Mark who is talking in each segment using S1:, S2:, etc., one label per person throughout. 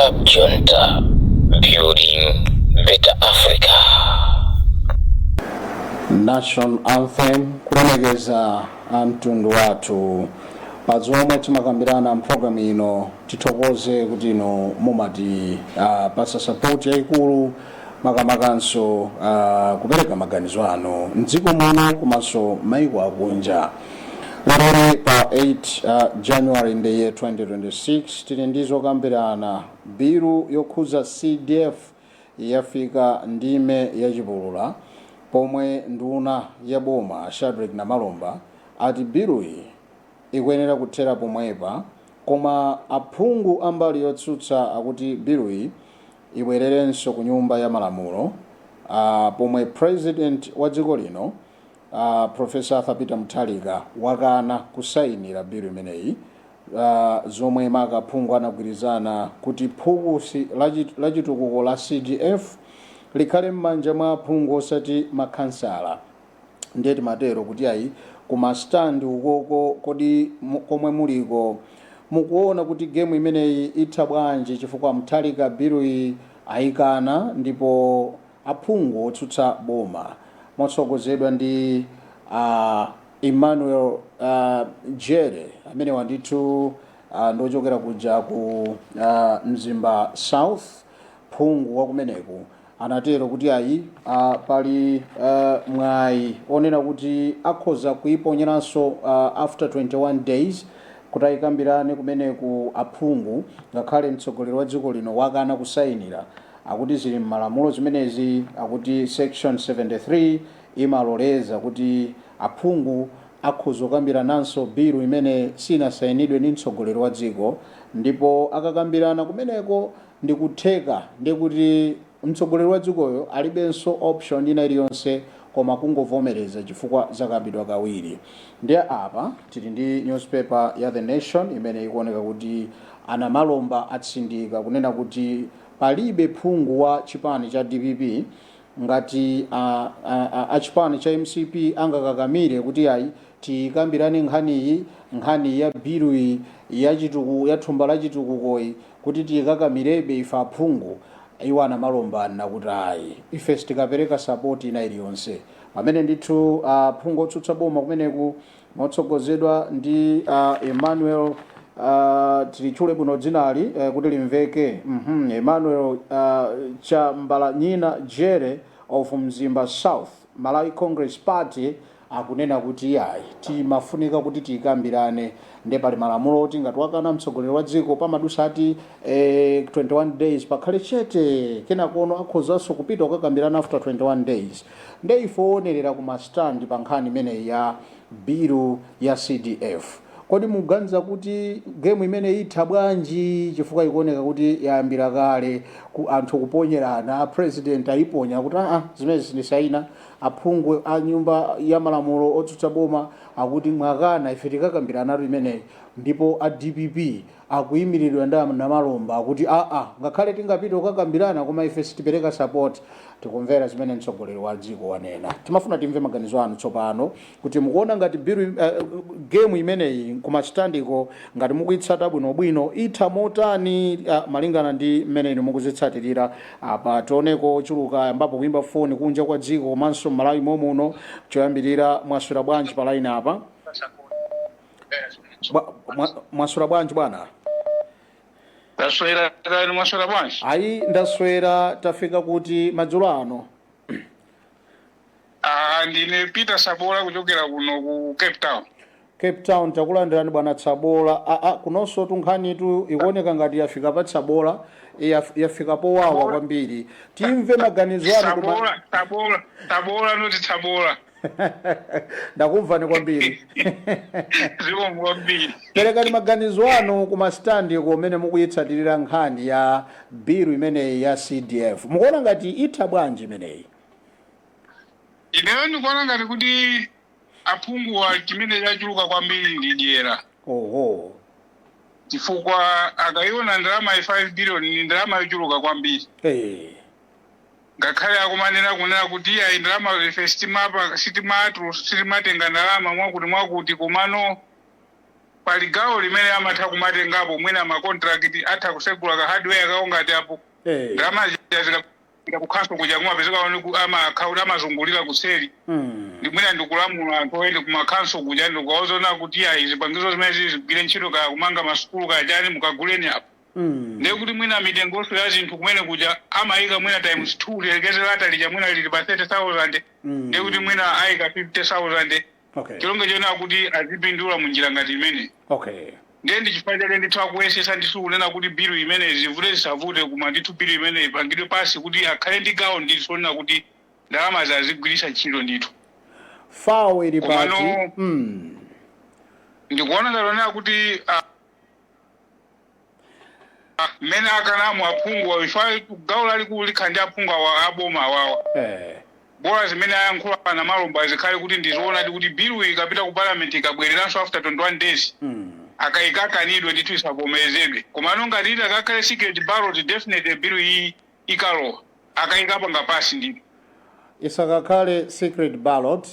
S1: Stop Junta, building better Africa.
S2: National anthem kulemekeza mtundu wathu pazomwe timakambirana mpulogalamu ino. Tithokoze kuti ino mumati pasa support yaikulu makamakanso kupereka maganizo anu mdziko muno komanso maiko akunja. Lero pa 8 January in the year 2026 tili ndizo kambirana bilu yokhuza CDF yafika ndime yachipulula pomwe nduna ya boma Shadrack na Malomba ati biluyi ikuyenera kuthera pomwepa, koma aphungu ambali yotsutsa akuti biluyi ibwererenso ku nyumba ya malamulo pomwe president wa dziko lino Professor Peter Mutharika wakana kusayinira bilu imeneyi, zomwe makaphungu anagwirizana kuti phukusi la chitukuko la CDF likhale m'manja mwa aphungu osati makhansala. Ndiye timatero kuti ayi kuma stand ukoko kodi komwe muliko mukuona kuti game imeneyi itha bwanji chifukwa Mutharika biluyi ayikana ndipo aphungu otsutsa boma motsogozedwa ndi Emmanuel Jere amene wandithu ndochokera kuja ku Mzimba South, phungu wakumeneku anatero kuti ayi pali mwayi onena kuti akhoza kuiponyeranso after 21 days kuti ayikambirane kumeneku aphungu, ngakhale mtsogoleri wa dziko lino wakana kusayinira. Akuti zili m'malamulo zimenezi, akuti section 73 imaloleza kuti aphungu akhoza kukambirananso bilu imene sinasayinidwe ndi mtsogoleri wa dziko, ndipo akakambirana kumeneko ndi kutheka ndi kuti mtsogoleri wa dzikoyo alibenso option ina iliyonse koma kungovomereza chifukwa zakambidwa kawiri. Ndiye apa tili ndi newspaper ya The Nation imene ikuoneka kuti ana Malomba atsindika kunena kuti palibe phungu wa chipani cha DPP ngati achipani cha MCP angakakamire kuti ayi tikambirane nkhani ya biluyi ya thumba la chitukukoyi kuti tikakamirabe ife aphungu. Iwo ana Malomba nakuti ayi ife tikapereka support ina iliyonse. Pamene ndithu phungu otsutsa boma kumeneku motsogozedwa ndi Emmanuel tilichule bwino dzinali kuti limveke Emmanuel Chambalanyina Jere of Mzimba South Malawi Congress Party akunena kuti ayi timafunika kuti tikambirane ndi pali malamulo oti ngati wakana mtsogoleri wa dziko pamadusa ati 21 days pakhale chete, kenakono akhozanso kupita kukakambirana after 21 days. Ndiye ife onerera kuma stand pa nkhani imeneyi ya bilu ya CDF. Kodi muganiza kuti game imene itha bwanji chifukwa ikuoneka kuti yayambira kale ku anthu kuponyerana, president ayiponya kuti zimene zindisayina, aphungu a nyumba ya malamulo otsutsa boma akuti mwakana ife tikakambirana imeneyi, ndipo a DPP akuyimiridwa ndi ana Malomba akuti ngakhale tingapita kukakambirana koma ife sitipereka support. Tikumvera zimene mtsogoleri wa dziko wanena. Timafuna timve maganizo anu tsopano kuti mukuona ngati bilu game imeneyi kumastandiko ngati mukuyitsata bwinobwino itha motani malingana ndi mmene inu mukuzitsatirira apa. Tioneko chuluka ambapo kuimba foni kunja kwa dziko komanso Malawi momuno choyambirira. Mwaswera bwanji pa line apa? Mwaswera bwanji bwana?
S3: Ndaswera kani mwaswera bwanji?
S2: Ayi ndaswera, tafika kuti madzulo ano.
S3: Ndine Peter Sabola kuchokera kuno ku Cape Town.
S2: Cape Town takulandirani bwana Tsabola. Kunonso tunkhanitu ikuoneka ngati yafika pa Tsabola, yafika powawa kwambiri. Timve maganizo anu.
S3: Tsabola noti Tsabola.
S2: Ndakumvani kwambiri.
S3: Ziko kwambiri.
S2: Perekani maganizo anu kuma stand kumene mukuyitsatirira nkhani ya bilu imeneyi ya CDF. Mukuona ngati itha bwanji imeneyi?
S3: Ineyo ndikuona ngati kuti aphungu wa chimene chachuluka kwambiri ndi dyera.
S2: Oho.
S3: Chifukwa akayiona ndalama ya 5 billion ni ndalama yochuluka kwambiri. Ngakhale akumanena kunena kuti ayi ndalama ife sitimatenga ndalama mwakuti komano pali gawo limene amatha kumatengapo mwina makontrakt atha kusegula ka hardware kaongati apo ndalama zikapita kukhanso kuja kumapezeka amakhauli amazungulira kuseri ndi mwina ndikulamula anthu oyende kumakhanso kuja ndikuwazona kuti ayi zipangizo zimene zigwire ntchito kaya kumanga masukulu kaya chani mukaguleni apo ndiye kuti mwina mitengonso ya zinthu kumene kuja amayika mwina times 2 lilekezera atalija mwina lili pa 30,000 ndiye kuti mwina ayika 50,000 chilonge chona kuti azipindula munjira ngati imene ndiye ndichifukwa chake ndithu akuyesesa ndithu kunena kuti bilu imene zivute zisavute koma ndithu bilu imene ipangidwe pasi kuti akhale ndi gawo ndithu sonena kuti ndalama zazigwiritsa ntchito ndithu
S2: fawo ili pati
S3: ndikuona talonera kuti mmene akanamu aphungu ifa gawo lalikulu likhala ndi aphungu aboma awawa bora zimene ayankhula na malomba zikhale kuti ndizoona kuti bilu ikapita ku parliament ikabwereranso after 21 days akayikakanidwe ndithu isavomerezedwe koma ngati iti akakhale secret ballot definitely bilu iyi ikalowa akayikapanga pasi ndithu
S2: isakakhale secret ballot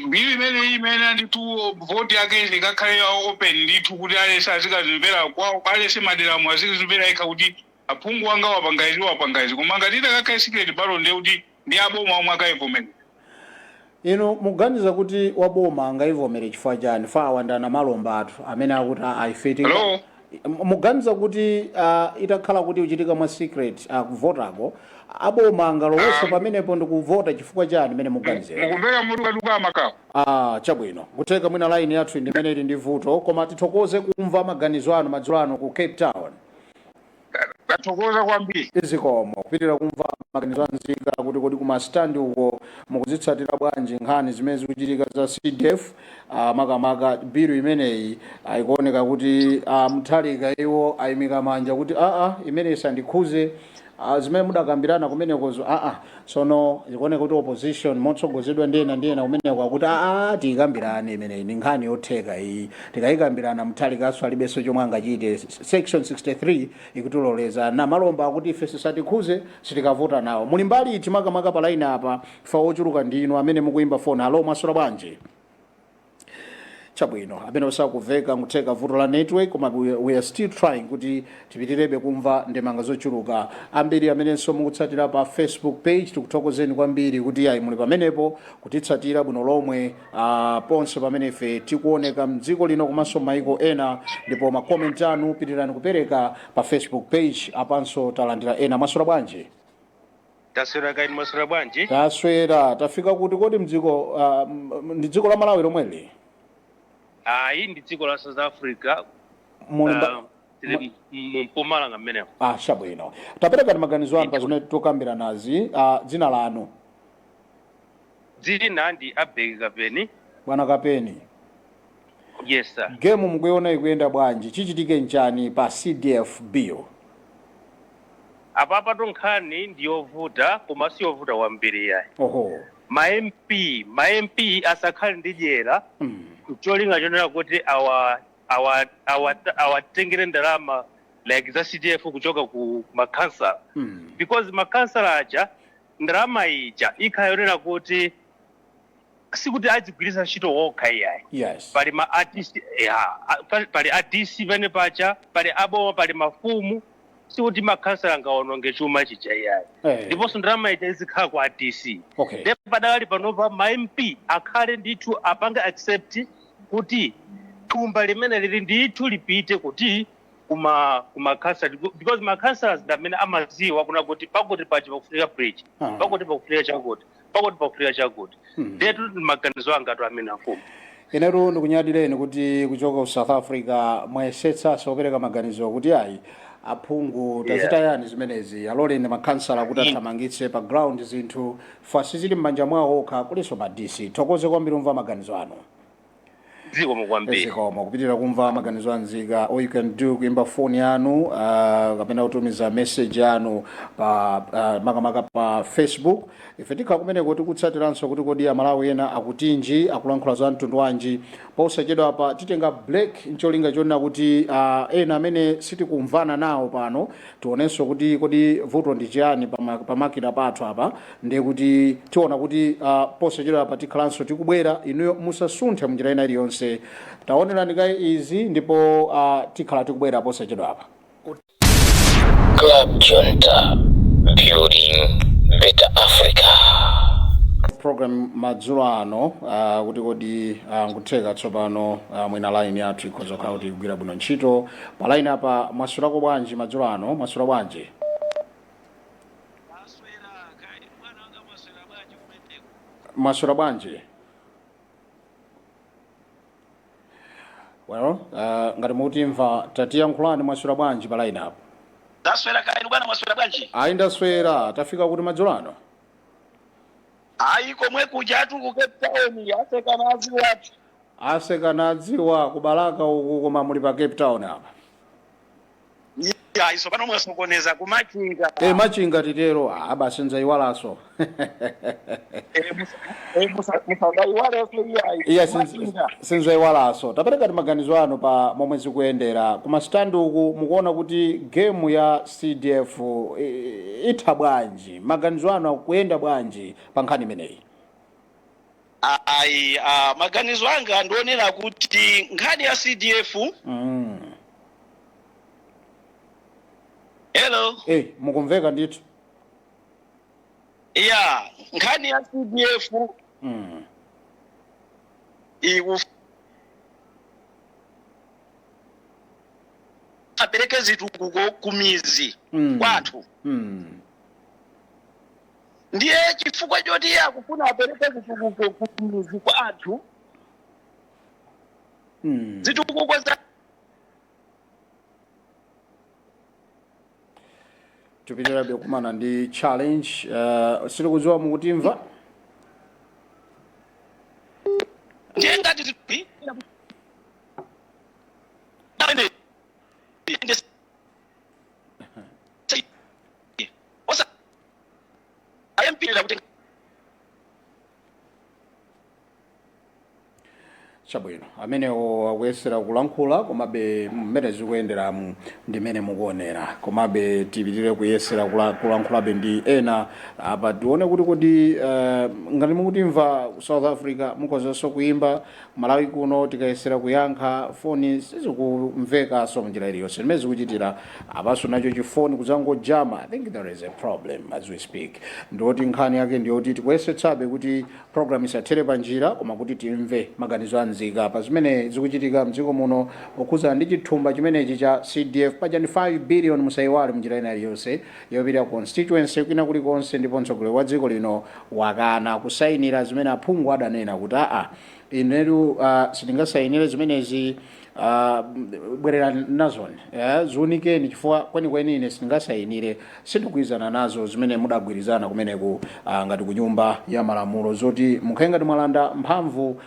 S3: bilu imene ndithu vote yake ikakhale open ndithu kuti alese azikazimvera kwawo alese maderamu azikazimvera ikha kuti aphungu wanga wapangaizi koma ngati iti akakhale secret ballot ndiye kuti ndi aboma omwe akayivomera
S2: ino muganiza kuti waboma angayivomere chifukwa chani fawa ndana malomba athu amene akuti aifetika muganiza kuti itakhala kuti uchitika mwa secret kuvotako aboma angalowese pamenepo ndikuvota chifukwa chani imene muganizera
S3: mukumvera mutu kaduka amakawo
S2: chabwino kutheka mwina line yathu ndimene ili ndi vuto koma tithokoze kumva maganizo anu madzulo ano ku Cape Town
S3: tathokoza kwambiri
S2: izikomo kupitirira kumva maganizo anzika kuti kodi kumastandi uko mukuzitsatira bwanji nkhani zimene zikuchitika za CDF makamaka bilu imeneyi ikuoneka kuti mthalika iwo ayimika manja kuti imene isandikhuze zimene mudakambirana kumenekozo sono zikuoneka kuti opposition motsogozedwa ndiyena kumeneko akuti tikambirane imeneyi ndi nkhani yotheka iyi tikayikambirana mthalikaso alibenso chomwe angachite section 63 ikutuloleza na malomba akuti ife sisatikhuze sitikavota nawo muli mbali iti makamaka pa line apa fa ochuluka ndinu amene mukuimba phone alo mwasula bwanji chabwino amene osakuveka ngutheka vuto la network koma we are still trying kuti tipitirebe kumva ndemanga zochuluka ambiri amenenso mukutsatira pa Facebook page tikuthokozeni kwambiri kuti ayi muli pamenepo kutitsatira bwino lomwe ponse pamene ife tikuoneka mdziko lino komanso maiko ena ndipo ma comment anu pitirani kupereka pa Facebook page apanso talandira ena mwasula bwanji
S4: taswera kaini mwasula bwanji
S2: taswera tafika kuti kodi mdziko ndi dziko la Malawi lomweli
S4: hii ndi dziko la South Africa Mpumalanga mmeneko
S2: chabwino tapereka ndi maganizo anu pa zimene tokambira nazi dzina lanu
S4: dzina ndi Abeki Kapeni
S2: bwana Kapeni
S4: yes sir
S2: game mukuiona ikuyenda bwanji chichitike nchani pa CDF bill
S4: apa tonkhani ndiyovuta koma siyovuta wambiri yayi ma MP asakhale ndi dyera cholinga chonera kuti awatengere ndalama like za CDF kuchoka ku makansala because makansala aja ndalama ija ikhayonera kuti sikuti adzigwiritsa ntchito wokha iyayi pali ma artist pali ADC pene pacha pali aboma pali mafumu sikuti makansala angaononge chuma chija iyayi ndiponso ndalama ija izikhala ku ADC ndipo padakali panopa ma MP akhale ndithu apanga accept kuti thumba limene lili ndithu lipite kuti kumakhansala because makhansala amene amaziwa kuna kuti pakuti pachi pakufunika bridge pakuti pakufunika chakuti pakuti pakufunika chakuti ndetu maganizo anga atu amene afumu
S2: inetu ndikunyadireni kuti kuchoka ku South Africa mwayesetsanso kupereka maganizo kuti ayi aphungu tachita yani zimenezi aloleni makhansala kuti athamangitse pa ground zinthu fasi zili m'manja mwawo okha kulinso ma DC thokoze kwambiri umva maganizo anu
S4: dziko mukwambiri
S2: zikomo kupitirira kumva maganizo anzika all you can do kuimba phone yanu kapena kutumiza message yanu pa makamaka pa Facebook ife tikhala kumene kuti kutsatiranso kuti kodi Amalawi ena akutinji akulankhula za mtundu wanji posachedwa apa titenga break ncholinga chonena kuti ena amene sitikumvana nawo pano tionenso kuti kodi vuto ndi chiyani pa makina pathu apa ndiye kuti tiona kuti posachedwa apa tikhalanso tikubwera inuyo musasunthe munjira ina iliyonse iliyonse. Taonerani kaye izi ndipo tikhala tikubwera posachedwa apa.
S1: Club Junta, building better Africa.
S2: Program madzulo ano kuti kodi ngutheka tsopano mwina line yathu ikhoza kukhala kuti igwira bwino ntchito. Pa line apa mwasulako bwanji madzulo ano? Mwasula bwanji? Mwasula bwanji? Well, ngati mutimva tatiyankhulani mwasula bwanji pa line apa?
S5: Taswera kaini bwana mwaswera bwanji?
S2: Ayi ndaswera, tafika kuti madzulo ano?
S5: Ayi komwe kujatu ku Cape Town asekanazi watu.
S2: Asekanadziwa kubalaka uku koma muli pa Cape Town apa.
S5: Ya iso pano mwasokoneza ku Machinga.
S2: Machinga titero basi nzaiwalaso. Iya sinzaiwalaso. Tapereka maganizo ano pa momwe zikuyendera kuma stand uku mukuona kuti game ya CDF itha bwanji. Maganizo ano kuyenda bwanji pa nkhani imeneyi.
S5: Ayi maganizo anga ndionera kuti nkhani ya CDF Hello.
S2: Mukumveka ndithu.
S5: Yeah, nkhani ya CDF apereke zitukuko kumizi kwathu. Ndiye chifukwa choti akufuna apereke zitukuko kumizi kwathu. Zitukuko za
S2: tupitira kumana ndi challenge sili kuziwa mukutimva
S5: ngati tipi osa ayempira kuti
S2: chabwino amenewo akuyesera kulankhula komabe mmene zikuyendera ndimene mukuonera komabe tipitire kuyesera kulankhulabe ndi ena apa tione kuti kodi ngati mukutimva South Africa mukozanso kuimba Malawi kuno tikayesera kuyankha foni sizikumvekaso munjira iliyonse limene zikuchitira apaso nacho chifoni kuzangojama. I think there is a problem as we speak. Ndoti nkhani yake ndiyoti tikuyesetsabe kuti program isathere pa njira koma kuti timve maganizo anzika pa zimene zikuchitika mdziko muno okhuza ndi chithumba chimenechi cha CDF paja ndi 5 billion musaiwale munjira ina iliyonse yopita constituency kwina kulikonse ndipo mtsogoleri wa dziko lino wakana kusayinira zimene aphungu adanena kuti inetu sitingasayinire zimenezi bwerera nazoni ziunikeni chifukwa kwenikweni ine sitingasayinire sindikuyizana nazo zimene mudagwirizana kumeneku ngati ku nyumba ya malamulo zoti mukhaengati mwalanda mphamvu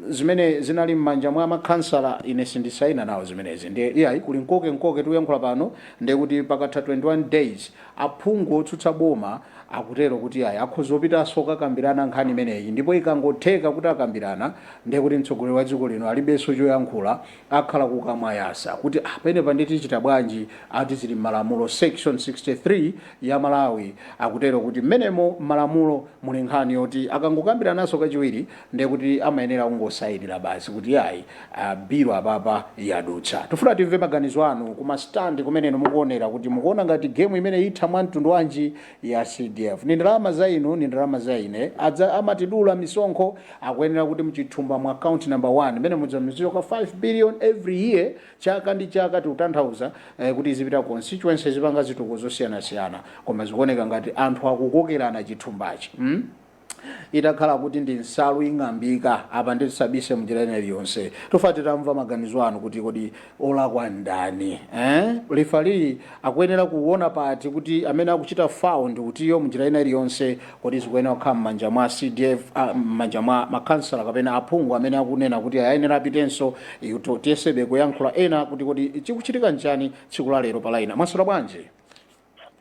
S2: zimene zinali m'manja mwa makhansala ine sindisayina nawo zimenezi ndiye kuli nkoke tuyankhula pano ndiye kuti pakatha 21 days aphungu otsutsa boma akutero kuti akhoza opitanso kukambirana nkhani imeneyi ndipo ikangotheka kuti akambirana ndiye kuti mtsogoleri wa dziko lino alibenso choyankhula akhala kukamwayasa kuti pene panditi tichita bwanji ati zili malamulo section 63 ya Malawi akutero kuti mmenemo malamulo muli nkhani yoti akangokambirananso kachiwiri ndiye kuti amayenera kungosayinira basi kuti biro apapa yadutsa. Tifuna timve maganizo anu kuma stand kumeneno mukuonera kuti mukuona ngati game imene itha mwa mtundu wanji ya CDF. Ni ndalama za inu ni ndalama za ine amatidula misonkho akuyenera kuti mchithumba mu account number 1 mene mudzamiziro kwa 5 billion every year chaka ndi chaka tikutanthauza kuti zipita constituencies zipanga zitukuko zosiyana koma zikuoneka ngati anthu akukokerana chithumbachi. Itakhala kuti ndi nsalu ing'ambika apa nditisabise munjira ina iliyonse tofatira mva maganizo anu kuti kodi olakwa ndani lifali akuyenera kuona pati kuti amene akuchita foul ndi kutiyo munjira ina iliyonse kodi zikuyenera kukhala m'manja mwa CDF m'manja mwa makhansala kapena aphungu amene akunena kuti ayenera apitenso tiyesebe kuyankhula ena kuti kodi chikuchitika njani tsiku la lero palaina. Mwaswera bwanji?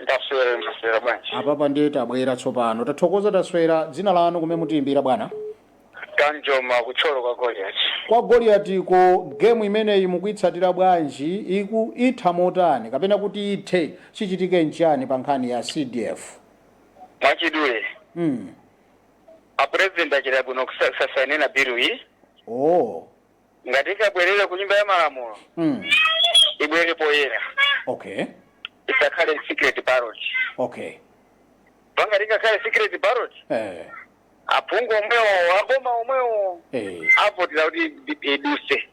S6: Ndaswera bwanji.
S2: Apapa ndiye tabwera tsopano tathokoza taswera. Dzina lanu kumene mutiimbira bwana?
S6: Kanjoma kucholo kwa Goliath.
S2: Kwa Goliath ko game imeneyi mukuitsatira bwanji itha motani kapena kuti ithe chichitike nchani pa nkhani ya CDF?
S6: Mwachidule. A president achira kuno kusasayinira bill iyi.
S2: Oh.
S6: ngati ikabwerere ku nyumba ya malamulo ibwere poyera.
S2: Okay.
S6: Isakhale secret ballot.
S2: Okay.
S6: Pangati ikakhale secret ballot. Aphungu omwewo aboma omwewo avotera kuti iduse.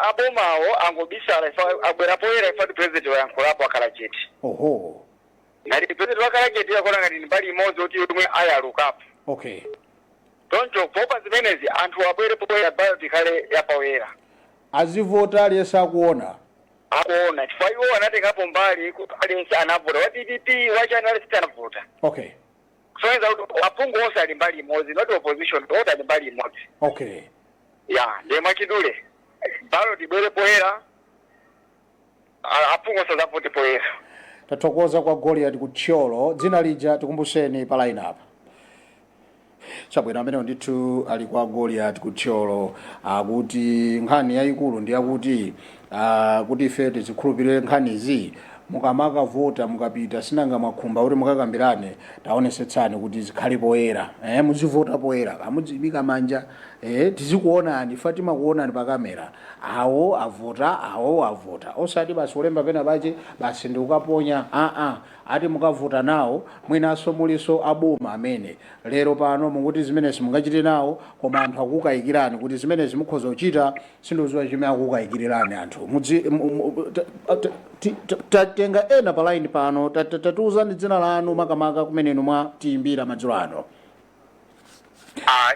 S6: Abomawo angobisala abwera poyera ifati president wayankhulapo akhala chete.
S2: Oho.
S6: Ngati president wakhala chete yakona ngati mbali imodzi kuti umwe ayalukapo.
S2: Okay.
S6: Toncho popa zimenezi anthu abwere poyera ballot ikhale yapoyera.
S2: Azivota aliyesa akuona.
S6: Akuona chifukwa iwo anatengapo mbali kuti aliyense anavota wa DPP wachani alisiti anavota.
S2: Okay.
S6: Soenza kuti aphungu onse ali mbali imodzi not opposition onse ali mbali imodzi.
S2: Okay.
S6: Ndiye mwachidule ballot ibwere poyera aphungu onse azavote poyera.
S2: Tathokoza kwa Goliath Kuthyolo dzina lija tikumbuseni pa line up. Chabwino amene ndithu ali kwa Goliath Kuthyolo akuti nkhani yayikulu ndi akuti kuti ife tizikhulupirire nkhanizi mukamaka vota mukapita sinanga makhumba kuti mukakambirane taonesetsani kuti zikhale poyera muzivota poyera amudzibika manja tizikuonani Fatima kuonani pa kamera awo avota osati basi ulemba pena pache basi ndi ukaponya ati mukavota nawo mwinaso muliso aboma amene lero pano mukuti zimene simungachite nawo koma anthu akukayikirani kuti zimene zimukhoza kuchita sindoziwa chimene akukayikirani anthu tatenga ena pa line pano tatiuzani dzina lanu makamaka kumenenu mwa tiimbira madzulo ano.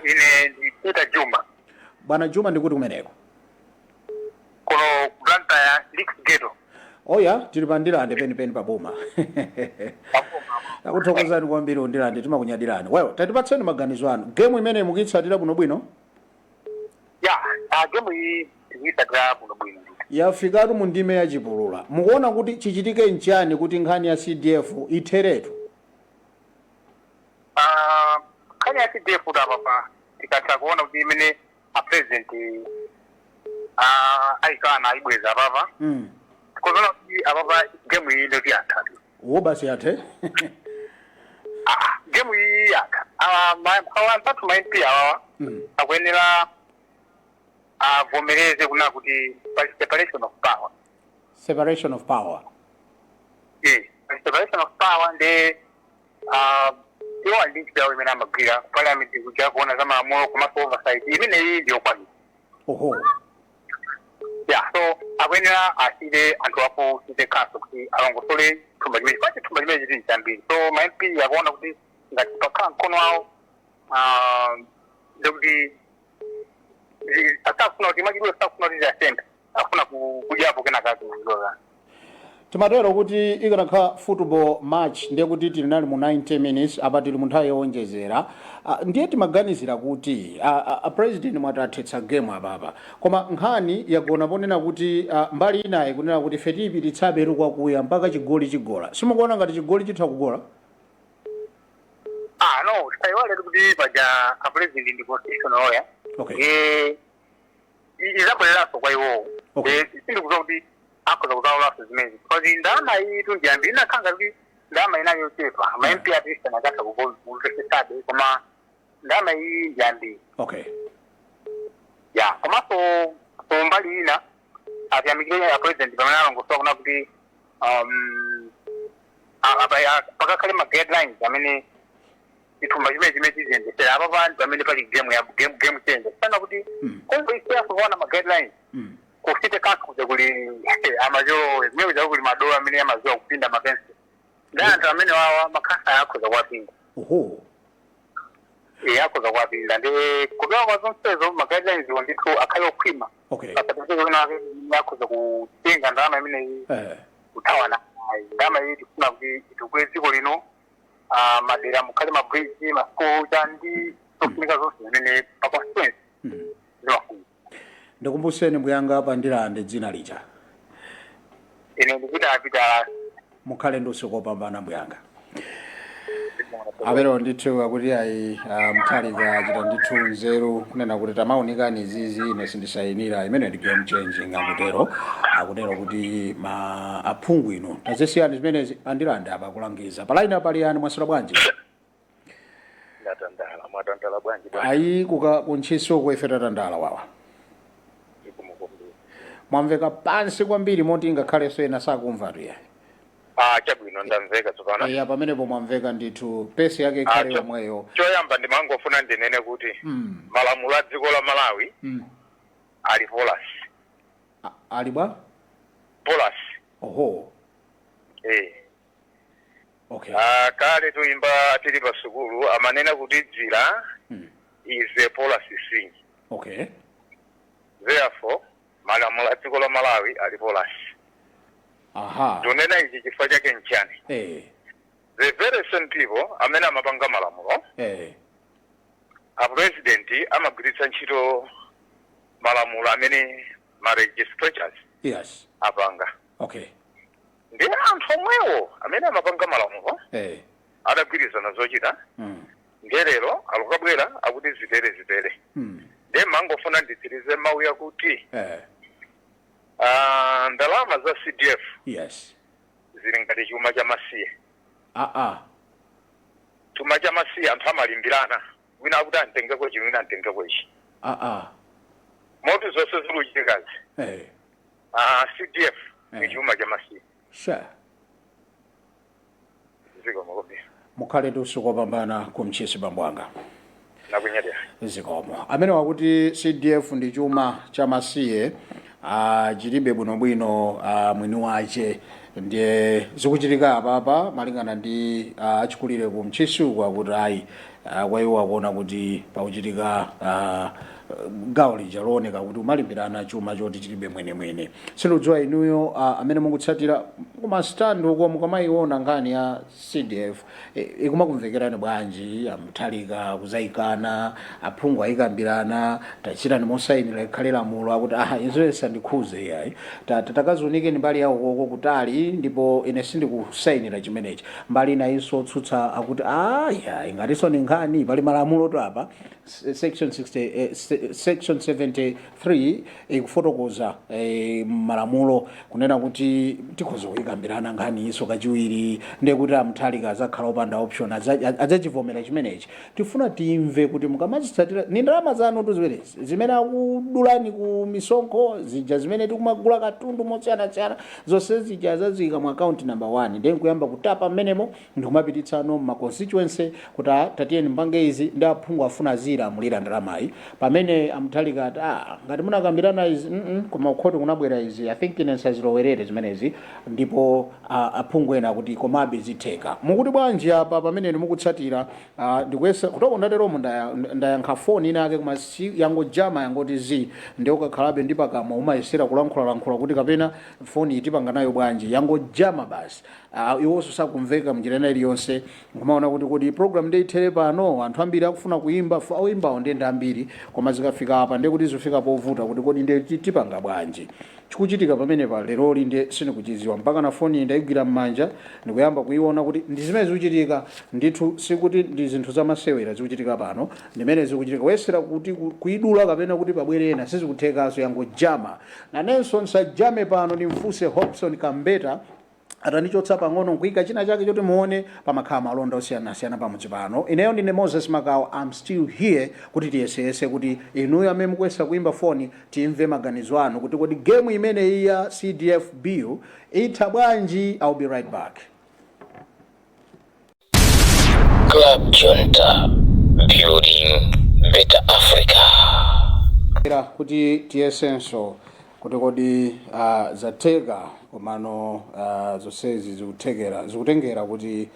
S6: Ine ndi Juma.
S2: Bwana Juma ndikuti kumeneko
S6: kuno Luntha ya Ghetto.
S2: Oya tili pandilande penipeni pa boma. Takuthokozani kwambiri undilande timakunyadirani. Wewe tatipatseni maganizo anu. Game imene mukitsatira bwino?
S6: Game iyi tikitsatira bwino.
S2: Yafikatu mu ndime ya chipulula. Mukuona kuti chichitike nchani kuti nkhani ya CDF itheretu?
S6: Nkhani ya CDF papa tikatha kuona kuti imene a president aikana aibweza papa. Kuzoona kuti apapa game iyi ndio yatatu.
S2: Wo basi yathe.
S6: Game iyi yatha. Abantu MP awa akwenera vomereze kuna kuti separation of power.
S2: Separation of power.
S6: Separation of power nde iwo andinchira imene amagwira parliament kuja kuona zama amoyo kumaso oversight imene iyi ndiyo kwani.
S2: Oho.
S6: So akwenera asile anthu apo site council kuti alongosole thumba limene pati thumba limene chiti chambiri. So ma MP akuona kuti ngati pakhala mkono wawo ndikuti asafuna kuti machidwe asafuna kuti asenda afuna kujapo kena kazi mziloza.
S2: Timatero kuti ikanakha football match ndiye kuti tili nali mu 90 minutes apa tili mu nthawi yowonjezera ndiye timaganizira kuti a president mwatathetsa game apapa koma nkhani yagona ponena kuti mbali inayi kunena kuti fetipi titsabe kwakuya mpaka chigoli simukuona ngati chigoli chitha kugola?
S6: No, saiwale kuti paja a president ndi constitutional lawyer.
S2: Okay.
S6: Izabweleraso kwa iwo. Sindikuza kuti akhoza kuzawulaso zimezi. Because ndalama iyi tunjiyambi inakhanga kuti ndalama inayo chepa. Ma MP atista nakatha kuvolvesesade koma ndalama iyi njiyambi.
S2: Okay.
S6: Komaso mbali ina atiyamikire ya president pamene alongosowa kuna kuti pakakhale ma guidelines amene ithumba chimene chiziyendesera apa panthu pamene pali game change sana kuti kongo isiyaso kuona ma guidelines kusite kanso kuja kuli amazowe zimene kuja kuli madola amene amazowa kupinda mapensi ndi anthu amene wawa makhasa akhoza kuwapinda. Akhoza kuwapinda ndi kupewa kwa zonsezo ma guidelines ndithu akhale okhwima. Akhoza kutenga ndalama imene kuthawa nayo ndalama iyi tikufuna kuti itukule dziko lino madera mukhale mabridge masukulu chandi tofunika zonse zimene pa constituency zimafuna.
S2: Ndikumbuseni mbuyanga apa ndilande dzina lija.
S6: Ine ndikuti
S2: mukhale ndi usiku opambana mbuyanga. Apero ndithu akuti ayi mthaliza achita ndithu nzeru kunena kuti tamaunikani izizi ine sindisayinira imene ndi game changing akutero kuti aphungu ino tazesiyani zimenezi andilande apa kulangiza palaina pali yani mwasira bwanji.
S7: Ndatandala
S5: mwatandala bwanji
S2: ayi kuntchito kwefe tatandala wawa mwamveka pansi kwambiri moti ngakhalenso ena sakumva tuya
S5: chabwino ndamveka tsopano
S2: ya pamenepo mwamveka ndithu pesi yake ikhale yomweyo
S5: choyamba ndimangofuna ndinene kuti malamulo a dziko la Malawi ali polas
S2: ali bwa
S5: polas
S2: oho okay
S5: kale tuimba tili pa sukulu amanena kuti dzira is a policy thing.
S2: Okay.
S5: Therefore, malamulo a dziko la Malawi ali polas.
S2: Aha.
S5: Tunena ichi chifukwa chake nchani. The very same people amene amapanga malamulo. A president amagwiritsa ntchito malamulo amene ma legislatures.
S2: Yes.
S5: Apanga.
S2: Okay.
S5: Ndi anthu omwewo amene amapanga malamulo. Adagwirizana zochita. Ngerero alukabwera akuti zitere. Ndiye mangofuna nditsirize mawu yakuti ndalama za CDF.
S2: Yes.
S5: Zili ngati chuma cha masiye. Chuma cha masiye anthu amalimbirana. Wina akuti antengeko chino wina antengeko ichi. Moto zonse ziluchitikazi. CDF ni chuma cha masiye.
S2: Sure.
S5: Ziko makopi.
S2: Mukhale tusuko pambana kumchisi bambwanga.
S5: Nakunyadira.
S2: Zikomo. Amene wakuti CDF ndi chuma cha masiye chilibe bwinobwino mwini wache ndiye zikuchitika apapa malingana ndi achikulire kumchisi kwakuti ayi kwaiwa kuona kuti pauchitika gawo lija looneka kuti umalimbirana chuma choti chilibe mwene sindidziwa inuyo amene mukutsatira kumasitandi uko mukamayiona nkhani ya CDF ikumakumvekerani bwanji amthalika kuzayikana aphungu ayikambirana tachitani mosayinira ikhale lamulo akuti izo sandikhuze yayi takazunike ni mbali yawo koko kutali ndipo ine sindikusayinira chimenechi mbali inayinso tsutsa akuti ingatinso ni nkhani pali malamulo to apa section 73 ikufotokoza malamulo kunena kuti tikhoza kuyikambirana nkhani iso kachiwiri ndiye kuti amthalika azakhala opanda option adzachivomera chimenechi tifuna timve kuti mukamazitsatira ni ndalama zanu tuziperezi zimene akudulani ku misonkho zija zimene tikumagula katundu mosiyanasiyana zonse zija zazika mu account number 1 ndiye nkuyamba kutapa mmenemo ndikumapititsano ma constituency kuti tatiyeni mpange izi ndi aphungu afuna zira mulira ndalamayi pamene amthalika ati ngati munakambirana izi koma ukhoti kunabwera izi I think inensa zilowerere zimenezi ndipo aphungu ena kuti komabe zitheka mukuti bwanji apa pamene mukutsatira ndikwesa kutoko ndateromo ndayankha phone ina yake koma yangojama yangoti ndiye ukakhalabe ndi pakamwa umayesera kulankhula kuti kapena phone itipanga nayo bwanji yangojama basi iwonso sakumveka mjirana iliyonse kumaona kuti program ndeyithere pano anthu ambiri akufuna kuimba awimbawo ndenda ambiri koma zikafika apa ndiye kuti zifika povuta kuti ndiye tipanga bwanji chikuchitika pamene pa leroli ndiye sindikuchiziwa mpaka na phone ndayigwira m'manja ndikuyamba kuiona kuti ndi zimene zikuchitika ndithu sikuti ndi zinthu zamasewera zikuchitika pano ndimene zikuchitika wesera kuti kuidula kapena kuti pabwere ena sizikuthekaso yangojama nanenso nsajame pano ndimfunse Hobson Kambeta atanichotsa pang'ono nkuika china chake choti muone pamakhala malonda osiyanasiyana pamudzi pano ineyo ndine Moses Magawo I'm still here kuti tiyesese kuti inuyo amene mukwesa kuimba foni timve maganizo anu kuti kodi game imene iyi ya CDF bill itha bwanji. I'll be right back.
S1: Club Junta, building better Africa.
S2: Kuti tiyesenso kuti kodi zatega komano zonsezi zikutengera kuti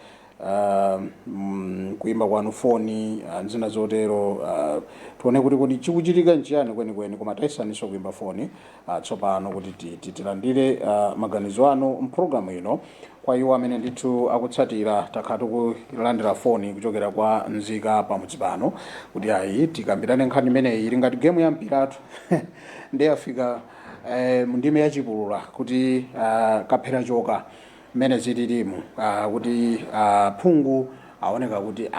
S2: kuimba kwanu foni nzina zotero tuone kuti kodi chikuchitika nchiyani kwenikweni koma tayesaniso kuimba foni tsopano kuti tilandire maganizo anu mpulogalamu ino kwa iwo amene ndithu akutsatira takhala tikulandira foni kuchokera kwa nzika pamudzi pano kuti ayi tikambirane nkhani imeneyi ili ngati gemu ya mpiratu ndiye afika ndime yachipulula kuti kaphera choka mene zililimu kuti phungu aoneka kuti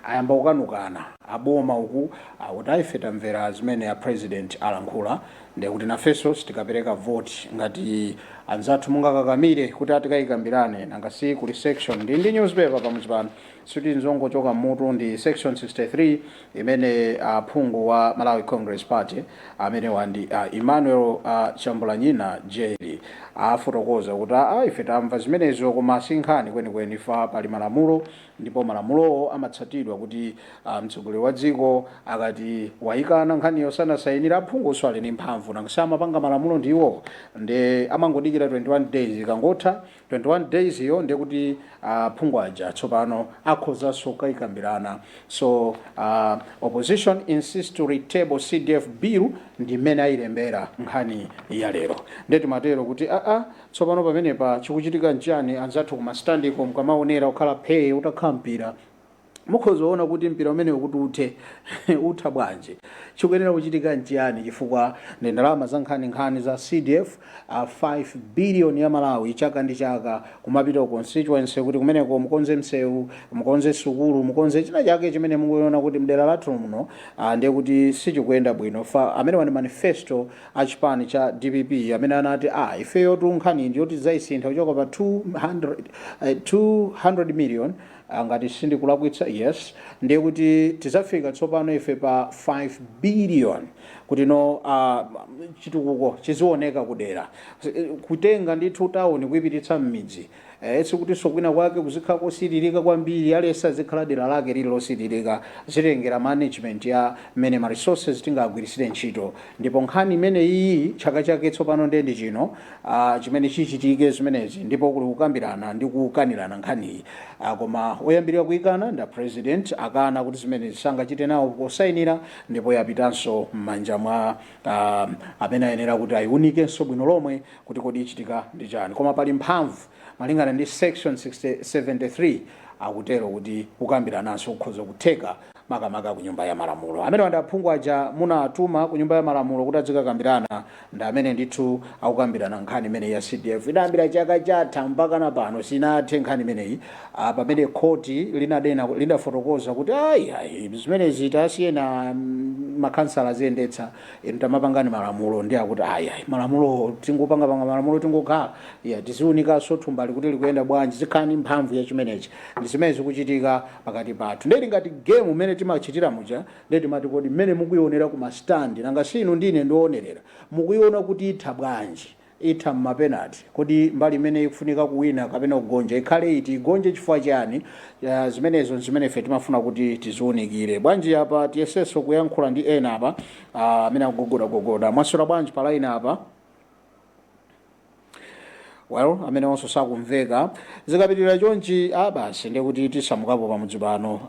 S2: ayamba kukanukana aboma uku kuti ife tamvera zimene a president alankhula ndekuti nafenso tikapereka vote ngati anzathu mungakakamire kuti atikayikambirane nanga si kuli section ndi newspaper pamudzi pano suti nzongochoka mutu ndi section 63 imene phungu wa Malawi Congress Party amene wandi Emmanuel Chambulanyina Jerry afotokoza kuti ife tamva zimenezo koma sinkhani kwenikweni fa pali malamulo ndipo malamulowo amatsatidwa kuti mtsogoleri wa dziko akati wayikana nkhaniyo sanasayinira aphungu ali ndi mphamvu nangasamapanga malamulo ndiwo nde amangodikira 21 days ikangotha 21 days iyo ndekuti phungu aja tsopano akhozanso kayikambirana. So opposition insists to retable CDF bill ndi mmene ayilembera nkhani ya lero ndeti matero kuti tsopano pamenepa chikuchitika nchani anzathu kumastandiko mukamaonera kukhala pay utakhampira mukhozoona kuti mpira umene ukuti utha bwanji chikuyenera kuchitika nchiyani chifukwa ndi ndalama za nkhani za CDF 5 billion ya Malawi chaka ndi chaka kumapita constituency kuti kumeneko mukonze msewu mukonze sukulu mukonze china chake chimene mukuona kuti mdera lathu muno ndiye kuti sichikuyenda bwino fa amene wani manifesto a chipani cha DPP amene anati ifeyo tu nkhani ndiyo tidzayisintha kuchoka pa 200 million ngati sindikulakwitsa yes ndiye kuti tizafika tsopano ife pa 5 billion kuti no chitukuko chizioneka kudera kutenga ndi 2000 kuipititsa m'midzi sikuti sokwina kwake kuzikhala kosiririka kwambiri alesa zikhala dera lake lili losiririka zitengera management ya mmene ma resources tingagwirisire ntchito ndipo nkhani imene iyi chaka chake tsopano ndi chino chimene chichitike zimenezi ndipo kuli kukambirana ndi kukanirana nkhani koma oyambirira kuyikana nda president akana kuti zimene sangachite nawo posayinira ndipo yapitanso m'manja mwa amene ayenera kuti ayiunikenso bwino lomwe kuti kodi ichitika ndi chani koma pali mphamvu malingana ndi section 73 akutero kuti kukambirananso kukhoza kutheka makamaka ku nyumba ya malamulo amene wandaphungu aja munatuma ku nyumba ya malamulo kuti adzikakambirana ndi amene ndithu akukambirana nkhani imene ya CDF idayambira chaka chatha mpaka na pano sinathe nkhani imeneyi pamene khoti linafotokoza kuti zimenezi tasiyena makhansala ziyendetsa inu tamapangani malamulo ndi akuti malamulo tingopanga malamulo tingokhala tiziunikanso thumbali kuti likuyenda bwanji zikhani mphamvu ya chimenechi ndi zimene zikuchitika pakati pathu ndeti ngati game imene timachitira muja ndeti mati kodi mmene mukuyionera ku mastandi nanga sinu ndine ndionerera mukuiona kuti itha bwanji itha mmapenati kodi mbali imene ikufunika kuwina kapena kugonja ikhale iti igonje chifukwa chani zimenezo zimene ife timafuna kuti tiziunikire bwanji apa tiyesenso kuyankhula ndi ena apa amene akugogoda mwaswera bwanji pa line apa well amene onso sakumveka zikapitirira chonchi basi ndekuti tisamukapo pamudzi pano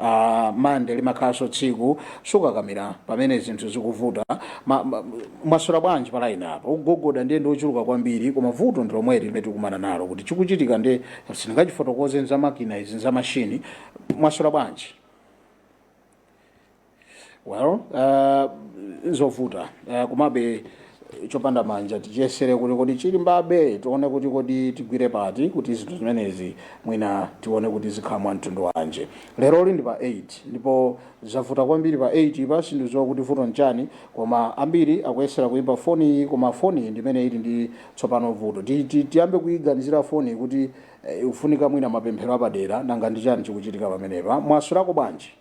S2: mande limakhalanso tsiku sukakamira pamene zinthu zikuvuta mwaswera bwanji pa line apa kugogoda ndiye ndiochuluka kwambiri koma vuto ndi lomweli limene tikumana nalo kuti chikuchitika ndi sindingachifotokoze za makina izi za mashini mwaswera bwanji well zovuta kumabe chopanda manja tichesere kuti kodi chili mbabe tione kuti kodi tigwire pati kuti zinthu zimenezi mwina tione kuti zikhala mwa mtundu wanje lero ndi pa 8 ndipo zavuta kwambiri pa 8 pasi ndizowa kuti vuto nchani koma ambiri akuyesera kuimba foni koma foni ndimene ili ndi tsopano vuto tiyambe kuyiganizira foni kuti ufunika mwina mapemphero apadera nanga ndi chani chikuchitika pamenepa mwaswerako bwanji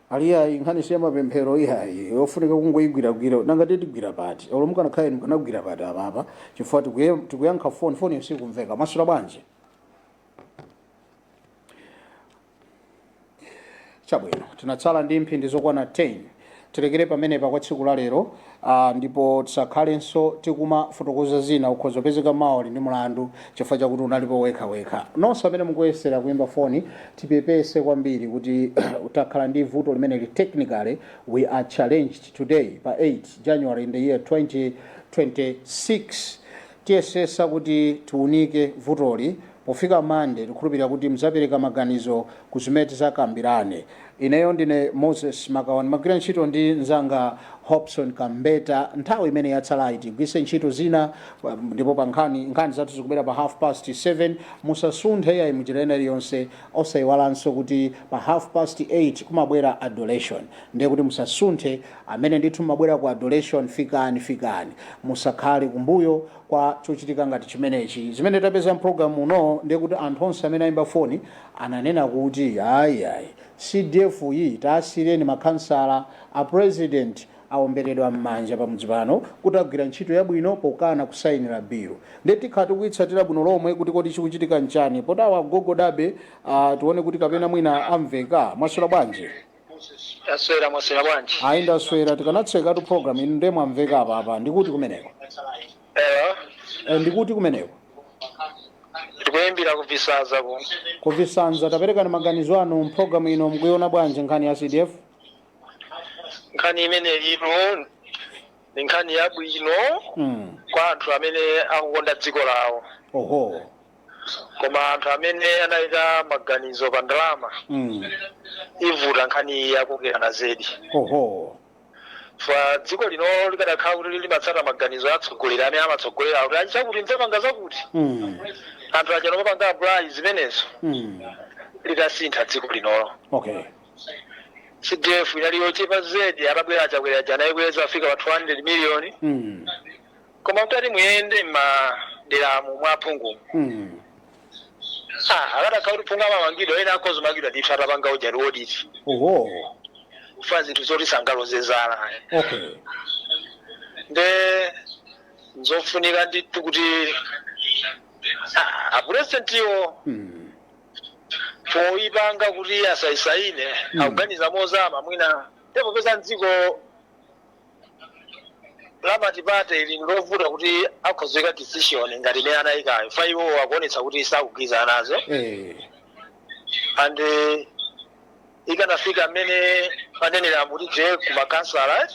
S2: aliya inkhani siya mapemphero ihayi yofunika kungoyigwiragwira nanga titigwira pati olo mukanakhala mukanagwira pati apapa chifukwa tikuyankha foni yosikumveka mwaswera bwanji chabwino tinatsala ndi mphindi zokwana 10 tilekere pamenepa kwa tsiku la lero ndipo tisakhalenso tikumafotokoza zina ukhoza pezeka maoli ndi mulandu chifukwa chakuti unalipo wekha nonse amene mukuyesera kuimba foni tipepese kwambiri kuti utakhala ndi vuto limene li technically we are challenged today pa 8 January in the year 2026 tiyesesa kuti tiunike vutoli pofika mande tikhulupirira kuti mzapereka maganizo kuzimene tizakambirane ineyo ndine Moses Makawani magwira ntchito ndi nzanga Hobson Kambeta. Nthawi imene yatsala tigwise ntchito zina ndipo pa nkhani zathu zikubera pa 7:30 musasunthe yayi munjira ina iliyonse osayiwalanso kuti pa 8:30 kumabwera adoration ndiye kuti musasunthe amene ndithu mabwera ku adoration fikani musakhale kumbuyo kwa chochitika ngati chimenechi. Zimene tapeza program uno ndiye kuti anthu onse amene ayimba foni ananena kuti ayi CDF iyi tasireni makhansala a president awomberedwa m'manja pamudzi pano kuti agwira ntchito yabwino pokana kusayinira bill. Ndiye tikhati kuitsatira bwino lomwe kuti kodi chikuchitika nchani potawa gogodabe tione kuti kapena mwina amveka. Mwaswera bwanji?
S7: Mwaswera bwanji?
S2: Ayi ndaswera tikanatseka tu program inu ndiye mwamveka apa ndikuti kumeneko. Ndikuti kumeneko.
S7: Tikuyimbira kuvisanza kuno.
S2: Kuvisanza taperekani maganizo anu mprogram ino mkuiona bwanji nkhani ya CDF?
S7: Nkhani imene ino ndi nkhani yabwino kwa anthu amene akukonda dziko lawo.
S2: Oho.
S7: Koma anthu amene anayika maganizo pa ndalama ivuta nkhani yakukera zedi.
S2: Oho.
S7: Fa dziko lino likadakhala kuti limatsata maganizo atsogoleri amene amatsogolera kuti achakuti mdzapanga zakuti anthu achano mapanga abulayi zimenezo litasintha dziko linolo.
S2: Okay.
S7: CDF inali yochepa zedi atabwera achakwera jana ikweza afika pa 200 million koma mtati muyende maderamu mwaphungu akadakhala kuti phungu amamangidwa ena akhoza mangidwa ndithu atapanga ujali woditi.
S2: Oho.
S7: Kufa zinthu zoti sangalozezana.
S2: Okay.
S7: Nde nzofunika ndithu kuti apresidentiwo poipanga kuti asayisaine akuganiza mozama mwina ndipo pesa mdziko lamatipate ili lovuta kuti akhozeka decision ngati imene anayikayo fa iwo akuonetsa kuti sakugwirizana nazo. And ikanafika mmene panenera kuti je ku makansala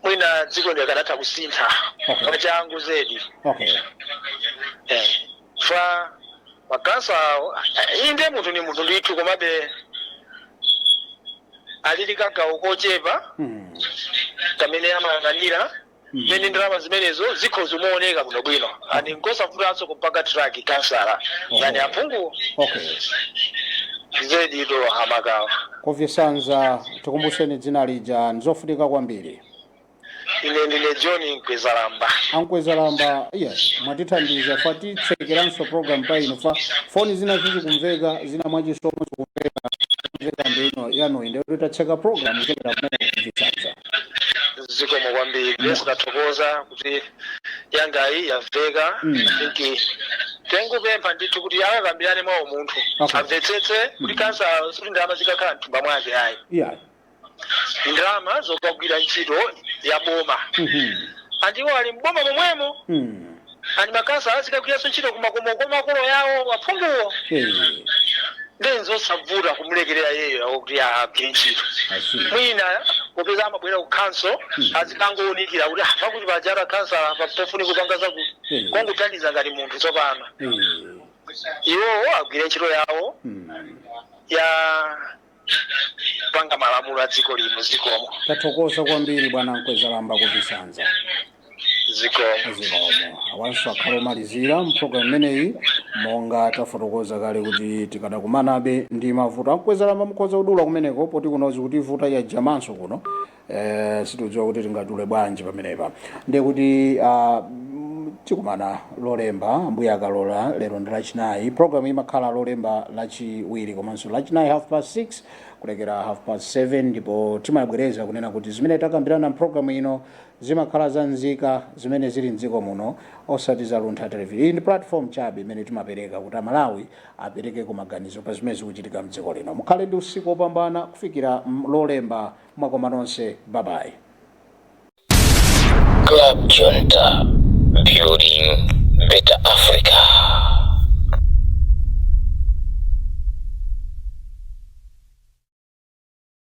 S7: mwina dziko likanatha kusintha mwachangu zedi. Fa makansala inde munthu ni munthu ndithu komabe alili kagawo kochepa kamene amayang'anira mene ndalama zimenezo zikho zimaoneka bwinobwino ani nkosavutanso kupanga track kansala yani aphungu. Zedi do hamagawa.
S2: Kuvisanza tukumbusheni dzina lija nzofunika kwambiri.
S7: Ine ndine John Nkwezalamba.
S2: Ankwezalamba, yes, mwatithandiza fati tsekeranso program pa ino fa foni zina zizi kumveka zina mwachisomo kumveka ndino yano inde tutacheka program kuchokera kumene kuvisanza.
S7: Zikomo kwambiri ndathokoza kuti yanga iyi yaveka thinki tengupempha ndithu kuti akakambirane mwawo munthu amvetsetse kuti kansala sikuti ndalama zikakhala mthumba mwake ayi. Ndalama zokagwira ntchito ya boma andiwo ali mboma momwemo ani makansala azikagwiranso ntchito kumakolo yawo aphunguwo ndenzo savuta kumulekerera yeyo kuti agwire ntchito mwina popeza amabwera ku council azikangowunikira kuti pakuti pajara kansala pofuni kupanga zakuti kongothandiza ngati munthu tsopano iwowo agwire ntchito yawo ya panga malamulo a dziko lino. Zikomo.
S2: Tathokoza kwambiri bwana Nkwezalamba kuvisanza.
S7: Zikomo.
S2: Awanso akhalomalizira mprogram imeneyi monga tafotokoza kale kuti tikadakumanabe ndi mavuto. Nkwezalamba mukhoza kudula kumeneko poti kunozi kuti vuta ya jamanso kuno situdziwa kuti tingadule bwanji pamenepa ndiye kuti tikumana lolemba mbuya akalola lero ndi lachinayi. Program imakhala lolemba lachiwiri komanso lachinayi 6:30 kulekera 7:30 ndipo timabwereza kunena kuti zimene takambirana program ino zimakhala za nzika zimene zili mdziko muno osati za Luntha television. Iyi ndi platform chabe imene timapereka kuti Amalawi apereke kumaganizo pa zimene zikuchitika mdziko lino. Mukhale ndi usiku opambana kufikira lolemba mwakoma nonse. Bye bye.
S1: Club Junta, building better Africa.